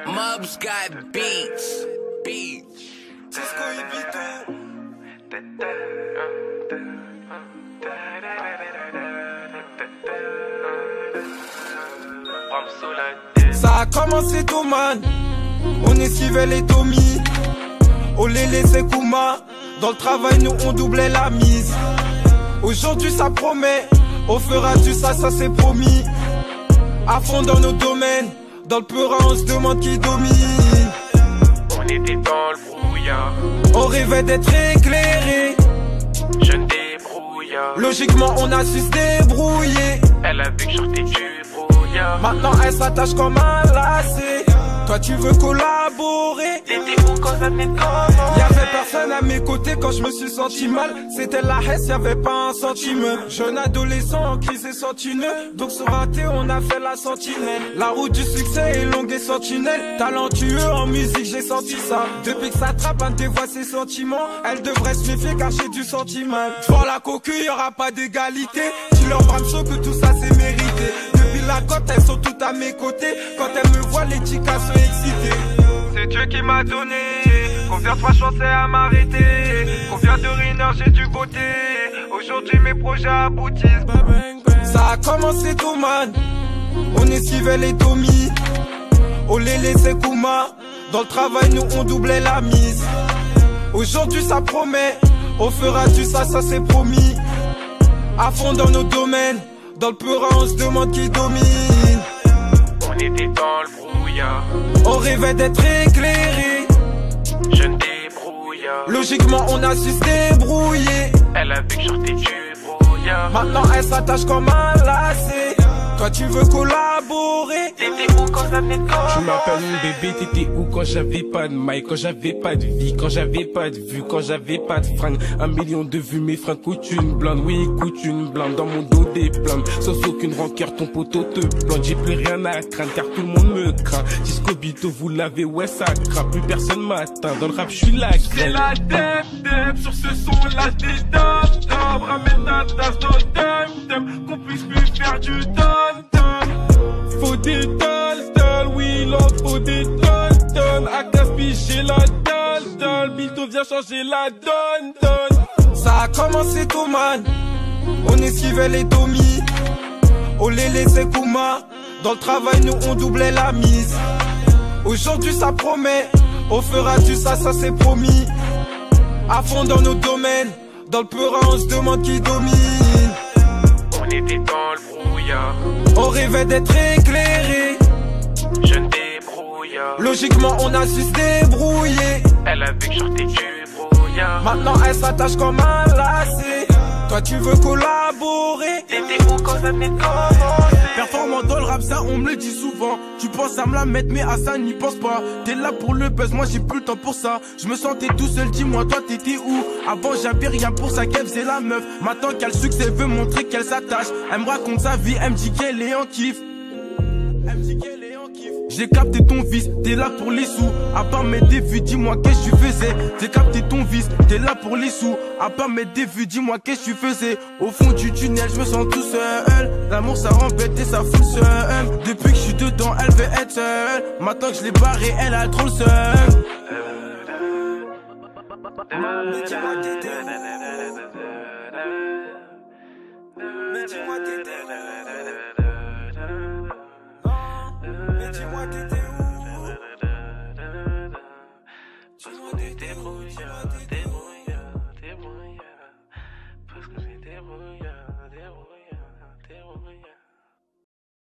Mubs got beats. Cisco et Vito. Ça a commencé tôt, man. On esquivait les Tommy. On les laissait Kuma. Dans le travail, nous on doublait la mise. Aujourd'hui, ça promet. On fera du ça c'est promis. À fond dans nos domaines. Dans le peurat, on se demande qui domine. On était dans le brouillard. On rêvait d'être éclairé. Jeune débrouillard. Logiquement, on a su se débrouiller. Elle a vu que sortais du brouillard. Maintenant, elle s'attache comme un lacet. Toi, tu veux collaborer. T'étais où quand ça venait de commencer? Y'avait personne à mes côtés quand je me suis senti mal. C'était la haisse, y'avait pas un centime. Jeune adolescent en crise et sentinelle. Donc sur raté, on a fait la sentinelle. La route du succès est longue et sentinelle. Talentueux en musique, j'ai senti ça. Depuis que ça trappe, un dévoile ses sentiments. Elle devrait se méfier car j'ai du sentiment. Devant la cocu, y'aura pas d'égalité. Tu leur Bramso que tout ça c'est mérité. Depuis la côte, elles sont toutes à mes côtés. Quand elles me voient, les chicas sont excitées. C'est Dieu qui m'a donné. Combien de fois je pensais à m'arrêter? Combien de ruineurs j'ai dû beauté? Aujourd'hui mes projets aboutissent. Ça a commencé tôt, man. On esquivait les Tommy. On les laissait Kuma. Dans le travail, nous on doublait la mise. Aujourd'hui, ça promet. On fera du ça c'est promis. À fond dans nos domaines. Dans le peurat, on se demande qui domine. On était dans le brouillard. On rêvait d'être éclairé. Jeune débrouillard. Logiquement, on a su se débrouiller. Elle a vu que sortais du brouillard. Maintenant, elle s'attache comme un lacet. Toi, tu veux collaborer. T'étais où quand ça venait de commencer? Tu m'appelles mon bébé, t'étais où quand j'avais pas de maille, quand j'avais pas de vie, quand j'avais pas de vue, quand j'avais pas de fringues. 1 million de vues, mes fringues coûtent une blinde, oui, coûtent une blinde. Dans mon dos des plaintes, sans aucune rancœur, ton poteau te plante. J'ai plus rien à craindre car tout le monde me craint. Disco Bito, vous l'avez, ouais, ça craint. Plus personne m'atteint. Dans le rap, je suis la C'est la dep, sur ce son là des dop. Ramène ta tasse dans le dum, qu'on puisse plus faire du dum. Faut des tol, oui, il en faut des tol. À Caspi, j'ai la dalle. Bito vient changer la donne. Ça a commencé tôt, man. On esquivait les Tommy. On les laissait Kuma. Dans le travail, nous on doublait la mise. Aujourd'hui, ça promet. On fera du ça c'est promis. À fond dans nos domaines. Dans le peurat, on se demande qui domine. On était dans le brouillard. On rêvait d'être éclairé. Jeune débrouillard. Logiquement, on a su se débrouiller. Elle a vu que sortais du brouillard. Maintenant, elle s'attache comme un lacet. Toi, tu veux collaborer. T'étais où quand ça venait de commencer? Performant dans le rap, ça on me le dit souvent. Tu penses à me la mettre, mais à ça n'y pense pas. T'es là pour le buzz, moi j'ai plus le temps pour ça. Je me sentais tout seul, dis-moi, toi t'étais où? Avant j'avais rien pour ça, qu'elle faisait la meuf. Maintenant qu'elle succès, veut montrer qu'elle s'attache. Elle me raconte sa vie, elle me dit qu'elle est en kiff. J'ai capté ton vice, t'es là pour les sous. À part mes débuts, dis-moi qu'est-ce que tu faisais. J'ai capté ton vice, t'es là pour les sous. À part mes débuts, dis-moi qu'est-ce que tu faisais. Au fond du tunnel, je me sens tout seul. L'amour ça rend bête et ça fout le seum. Depuis que je suis dedans, elle veut être seule. Maintenant que je l'ai barré, elle a trop le seum. Mais dis-moi t'étais où? Mais dis-moi t'étais où? Mais dis-moi t'étais où? Parce qu'on est débrouillard. Parce qu'on est débrouillard.